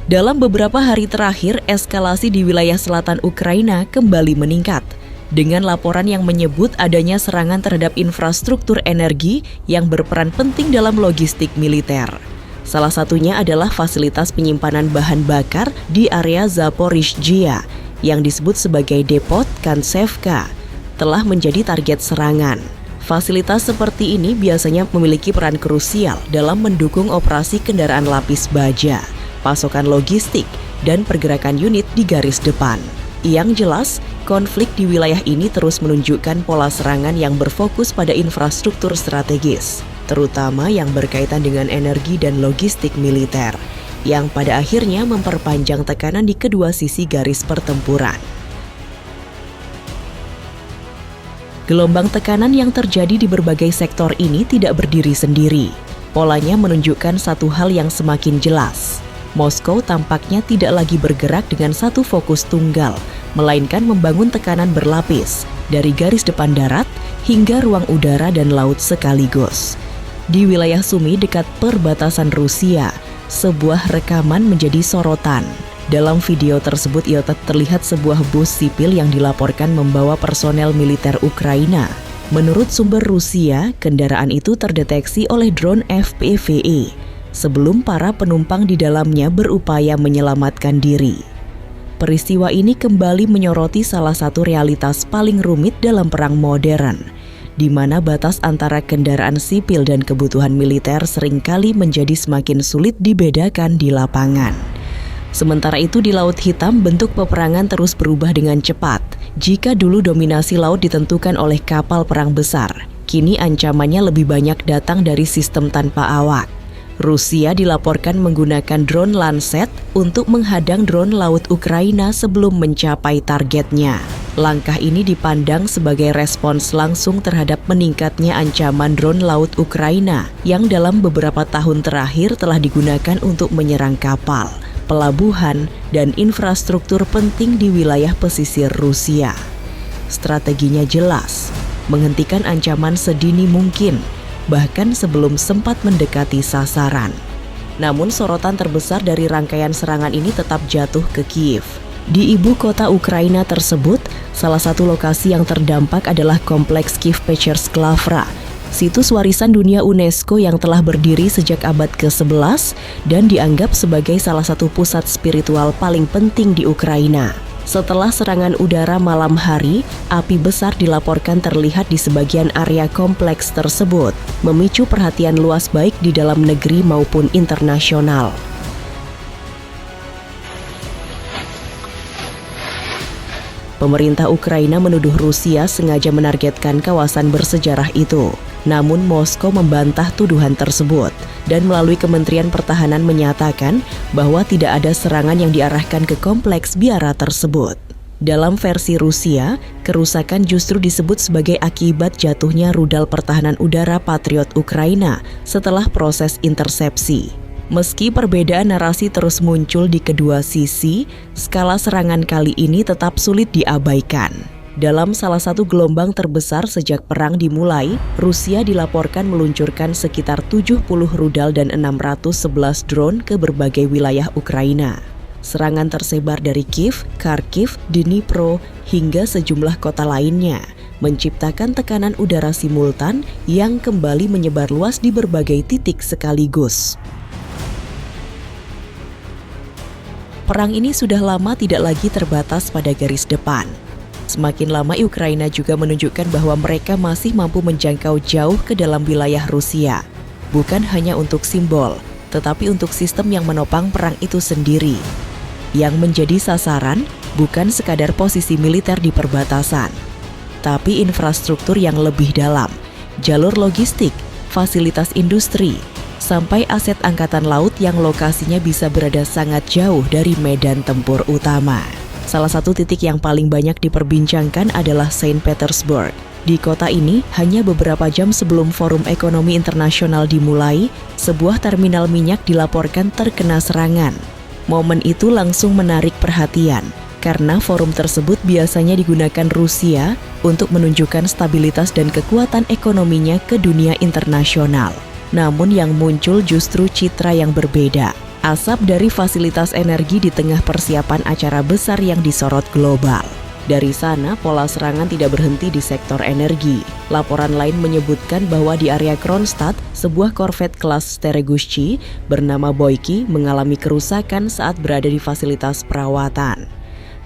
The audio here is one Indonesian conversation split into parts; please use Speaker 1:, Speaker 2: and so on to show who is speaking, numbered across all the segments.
Speaker 1: Dalam beberapa hari terakhir, eskalasi di wilayah selatan Ukraina kembali meningkat, dengan laporan yang menyebut adanya serangan terhadap infrastruktur energi yang berperan penting dalam logistik militer. Salah satunya adalah fasilitas penyimpanan bahan bakar di area Zaporizhzhia yang disebut sebagai Depot Kantsevka telah menjadi target serangan. Fasilitas seperti ini biasanya memiliki peran krusial dalam mendukung operasi kendaraan lapis baja, pasokan logistik, dan pergerakan unit di garis depan. Yang jelas, konflik di wilayah ini terus menunjukkan pola serangan yang berfokus pada infrastruktur strategis, terutama yang berkaitan dengan energi dan logistik militer, yang pada akhirnya memperpanjang tekanan di kedua sisi garis pertempuran. Gelombang tekanan yang terjadi di berbagai sektor ini tidak berdiri sendiri. Polanya menunjukkan satu hal yang semakin jelas. Moskow tampaknya tidak lagi bergerak dengan satu fokus tunggal, melainkan membangun tekanan berlapis, dari garis depan darat hingga ruang udara dan laut sekaligus. Di wilayah Sumy dekat perbatasan Rusia, sebuah rekaman menjadi sorotan. Dalam video tersebut ia terlihat sebuah bus sipil yang dilaporkan membawa personel militer Ukraina. Menurut sumber Rusia, kendaraan itu terdeteksi oleh drone FPV sebelum para penumpang di dalamnya berupaya menyelamatkan diri. Peristiwa ini kembali menyoroti salah satu realitas paling rumit dalam perang modern, di mana batas antara kendaraan sipil dan kebutuhan militer seringkali menjadi semakin sulit dibedakan di lapangan. Sementara itu di Laut Hitam bentuk peperangan terus berubah dengan cepat. Jika dulu dominasi laut ditentukan oleh kapal perang besar, kini ancamannya lebih banyak datang dari sistem tanpa awak. Rusia dilaporkan menggunakan drone Lancet untuk menghadang drone laut Ukraina sebelum mencapai targetnya. Langkah ini dipandang sebagai respons langsung terhadap meningkatnya ancaman drone laut Ukraina yang dalam beberapa tahun terakhir telah digunakan untuk menyerang kapal, pelabuhan, dan infrastruktur penting di wilayah pesisir Rusia. Strateginya jelas, menghentikan ancaman sedini mungkin, bahkan sebelum sempat mendekati sasaran. Namun sorotan terbesar dari rangkaian serangan ini tetap jatuh ke Kiev. Di ibu kota Ukraina tersebut, salah satu lokasi yang terdampak adalah Kompleks Kyiv-Pechersk Lavra, situs warisan dunia UNESCO yang telah berdiri sejak abad ke-11 dan dianggap sebagai salah satu pusat spiritual paling penting di Ukraina. Setelah serangan udara malam hari, api besar dilaporkan terlihat di sebagian area kompleks tersebut, memicu perhatian luas baik di dalam negeri maupun internasional. Pemerintah Ukraina menuduh Rusia sengaja menargetkan kawasan bersejarah itu. Namun Moskow membantah tuduhan tersebut dan melalui Kementerian Pertahanan menyatakan bahwa tidak ada serangan yang diarahkan ke kompleks biara tersebut. Dalam versi Rusia, kerusakan justru disebut sebagai akibat jatuhnya rudal pertahanan udara Patriot Ukraina setelah proses intersepsi. Meski perbedaan narasi terus muncul di kedua sisi, skala serangan kali ini tetap sulit diabaikan. Dalam salah satu gelombang terbesar sejak perang dimulai, Rusia dilaporkan meluncurkan sekitar 70 rudal dan 611 drone ke berbagai wilayah Ukraina. Serangan tersebar dari Kiev, Kharkiv, Dnipro, hingga sejumlah kota lainnya, menciptakan tekanan udara simultan yang kembali menyebar luas di berbagai titik sekaligus. Perang ini sudah lama tidak lagi terbatas pada garis depan. Semakin lama Ukraina juga menunjukkan bahwa mereka masih mampu menjangkau jauh ke dalam wilayah Rusia. Bukan hanya untuk simbol, tetapi untuk sistem yang menopang perang itu sendiri. Yang menjadi sasaran bukan sekadar posisi militer di perbatasan, tapi infrastruktur yang lebih dalam, jalur logistik, fasilitas industri, sampai aset angkatan laut yang lokasinya bisa berada sangat jauh dari medan tempur utama. Salah satu titik yang paling banyak diperbincangkan adalah Saint Petersburg. Di kota ini, hanya beberapa jam sebelum Forum Ekonomi Internasional dimulai, sebuah terminal minyak dilaporkan terkena serangan. Momen itu langsung menarik perhatian, karena forum tersebut biasanya digunakan Rusia untuk menunjukkan stabilitas dan kekuatan ekonominya ke dunia internasional. Namun yang muncul justru citra yang berbeda. Asap dari fasilitas energi di tengah persiapan acara besar yang disorot global. Dari sana, pola serangan tidak berhenti di sektor energi. Laporan lain menyebutkan bahwa di area Kronstadt, sebuah korvet kelas Steregushchi bernama Boyki mengalami kerusakan saat berada di fasilitas perawatan.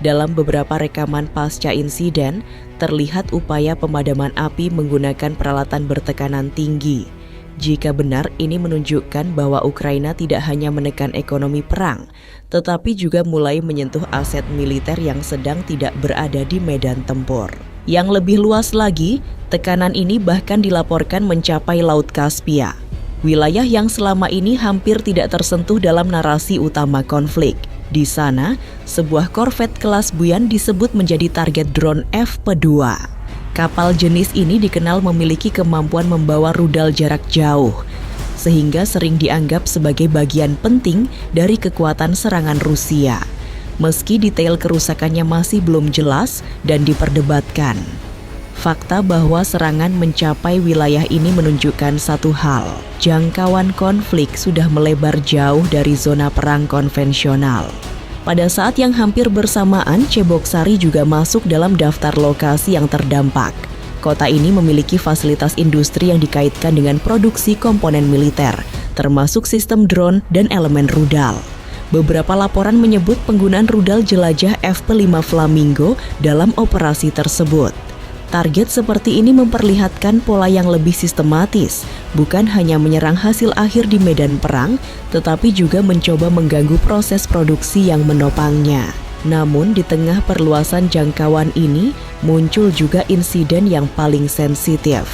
Speaker 1: Dalam beberapa rekaman pasca insiden, terlihat upaya pemadaman api menggunakan peralatan bertekanan tinggi. Jika benar, ini menunjukkan bahwa Ukraina tidak hanya menekan ekonomi perang, tetapi juga mulai menyentuh aset militer yang sedang tidak berada di medan tempur. Yang lebih luas lagi, tekanan ini bahkan dilaporkan mencapai Laut Kaspia, wilayah yang selama ini hampir tidak tersentuh dalam narasi utama konflik. Di sana, sebuah korvet kelas Buyan disebut menjadi target drone FP2. Kapal jenis ini dikenal memiliki kemampuan membawa rudal jarak jauh, sehingga sering dianggap sebagai bagian penting dari kekuatan serangan Rusia. Meski detail kerusakannya masih belum jelas dan diperdebatkan. Fakta bahwa serangan mencapai wilayah ini menunjukkan satu hal, jangkauan konflik sudah melebar jauh dari zona perang konvensional. Pada saat yang hampir bersamaan, Cheboksary juga masuk dalam daftar lokasi yang terdampak. Kota ini memiliki fasilitas industri yang dikaitkan dengan produksi komponen militer, termasuk sistem drone dan elemen rudal. Beberapa laporan menyebut penggunaan rudal jelajah FP5 Flamingo dalam operasi tersebut. Target seperti ini memperlihatkan pola yang lebih sistematis, bukan hanya menyerang hasil akhir di medan perang, tetapi juga mencoba mengganggu proses produksi yang menopangnya. Namun di tengah perluasan jangkauan ini, muncul juga insiden yang paling sensitif.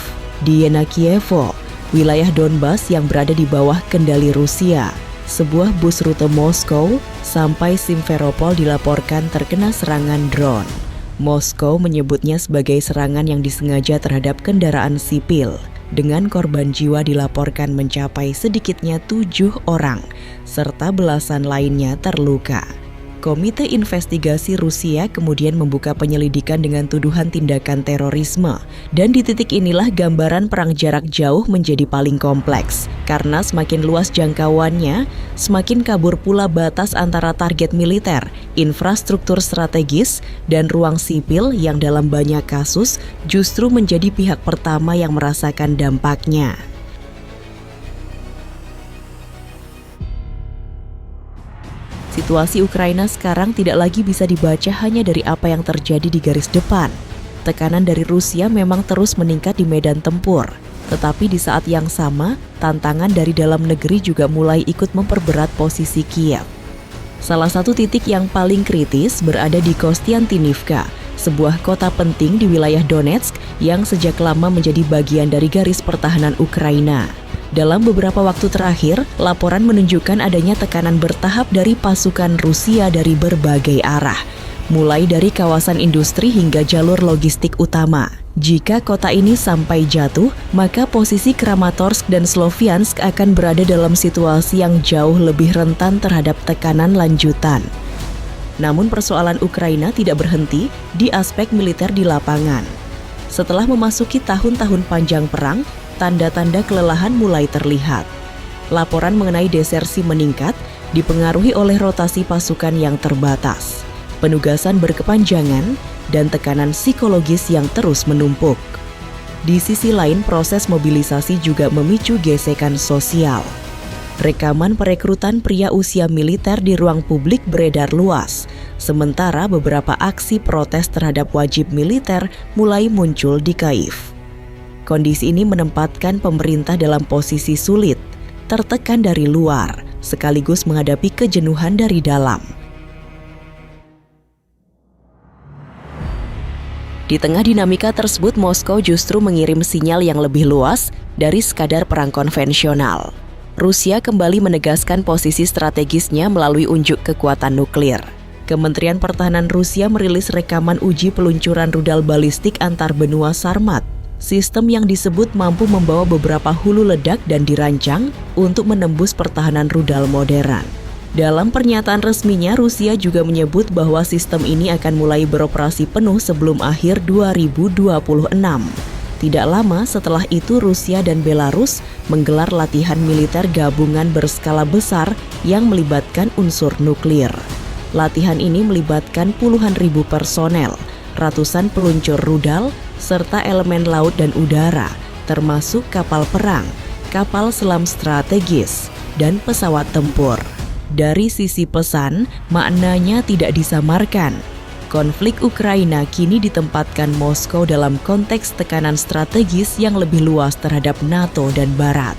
Speaker 1: Di Yenakievo, wilayah Donbas yang berada di bawah kendali Rusia, sebuah bus rute Moskow sampai Simferopol dilaporkan terkena serangan drone. Moskow menyebutnya sebagai serangan yang disengaja terhadap kendaraan sipil, dengan korban jiwa dilaporkan mencapai sedikitnya 7 orang, serta belasan lainnya terluka. Komite Investigasi Rusia kemudian membuka penyelidikan dengan tuduhan tindakan terorisme, dan di titik inilah gambaran perang jarak jauh menjadi paling kompleks. Karena semakin luas jangkauannya, semakin kabur pula batas antara target militer, infrastruktur strategis, dan ruang sipil yang dalam banyak kasus justru menjadi pihak pertama yang merasakan dampaknya. Situasi Ukraina sekarang tidak lagi bisa dibaca hanya dari apa yang terjadi di garis depan. Tekanan dari Rusia memang terus meningkat di medan tempur, tetapi di saat yang sama, tantangan dari dalam negeri juga mulai ikut memperberat posisi Kiev. Salah satu titik yang paling kritis berada di Kostiantynivka, sebuah kota penting di wilayah Donetsk yang sejak lama menjadi bagian dari garis pertahanan Ukraina. Dalam beberapa waktu terakhir, laporan menunjukkan adanya tekanan bertahap dari pasukan Rusia dari berbagai arah, mulai dari kawasan industri hingga jalur logistik utama. Jika kota ini sampai jatuh, maka posisi Kramatorsk dan Sloviansk akan berada dalam situasi yang jauh lebih rentan terhadap tekanan lanjutan. Namun persoalan Ukraina tidak berhenti di aspek militer di lapangan. Setelah memasuki tahun-tahun panjang perang, tanda-tanda kelelahan mulai terlihat. Laporan mengenai desersi meningkat, dipengaruhi oleh rotasi pasukan yang terbatas, penugasan berkepanjangan, dan tekanan psikologis yang terus menumpuk. Di sisi lain, proses mobilisasi juga memicu gesekan sosial. Rekaman perekrutan pria usia militer di ruang publik beredar luas, sementara beberapa aksi protes terhadap wajib militer mulai muncul di Kyiv. Kondisi ini menempatkan pemerintah dalam posisi sulit, tertekan dari luar, sekaligus menghadapi kejenuhan dari dalam. Di tengah dinamika tersebut, Moskow justru mengirim sinyal yang lebih luas dari sekadar perang konvensional. Rusia kembali menegaskan posisi strategisnya melalui unjuk kekuatan nuklir. Kementerian Pertahanan Rusia merilis rekaman uji peluncuran rudal balistik antar benua Sarmat. Sistem yang disebut mampu membawa beberapa hulu ledak dan dirancang untuk menembus pertahanan rudal modern. Dalam pernyataan resminya, Rusia juga menyebut bahwa sistem ini akan mulai beroperasi penuh sebelum akhir 2026. Tidak lama setelah itu Rusia dan Belarus menggelar latihan militer gabungan berskala besar yang melibatkan unsur nuklir. Latihan ini melibatkan puluhan ribu personel, ratusan peluncur rudal, serta elemen laut dan udara, termasuk kapal perang, kapal selam strategis, dan pesawat tempur. Dari sisi pesan, maknanya tidak disamarkan. Konflik Ukraina kini ditempatkan Moskow dalam konteks tekanan strategis yang lebih luas terhadap NATO dan Barat.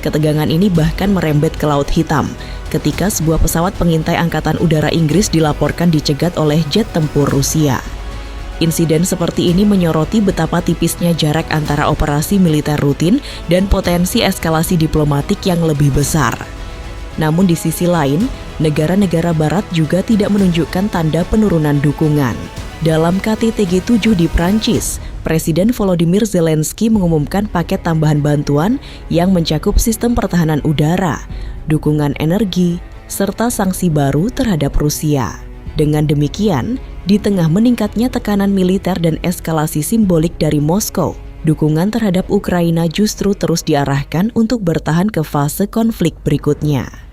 Speaker 1: Ketegangan ini bahkan merembet ke Laut Hitam ketika sebuah pesawat pengintai Angkatan Udara Inggris dilaporkan dicegat oleh jet tempur Rusia. Insiden seperti ini menyoroti betapa tipisnya jarak antara operasi militer rutin dan potensi eskalasi diplomatik yang lebih besar. Namun di sisi lain, negara-negara Barat juga tidak menunjukkan tanda penurunan dukungan. Dalam KTT G7 di Prancis, Presiden Volodymyr Zelensky mengumumkan paket tambahan bantuan yang mencakup sistem pertahanan udara, dukungan energi, serta sanksi baru terhadap Rusia. Dengan demikian, di tengah meningkatnya tekanan militer dan eskalasi simbolik dari Moskow, dukungan terhadap Ukraina justru terus diarahkan untuk bertahan ke fase konflik berikutnya.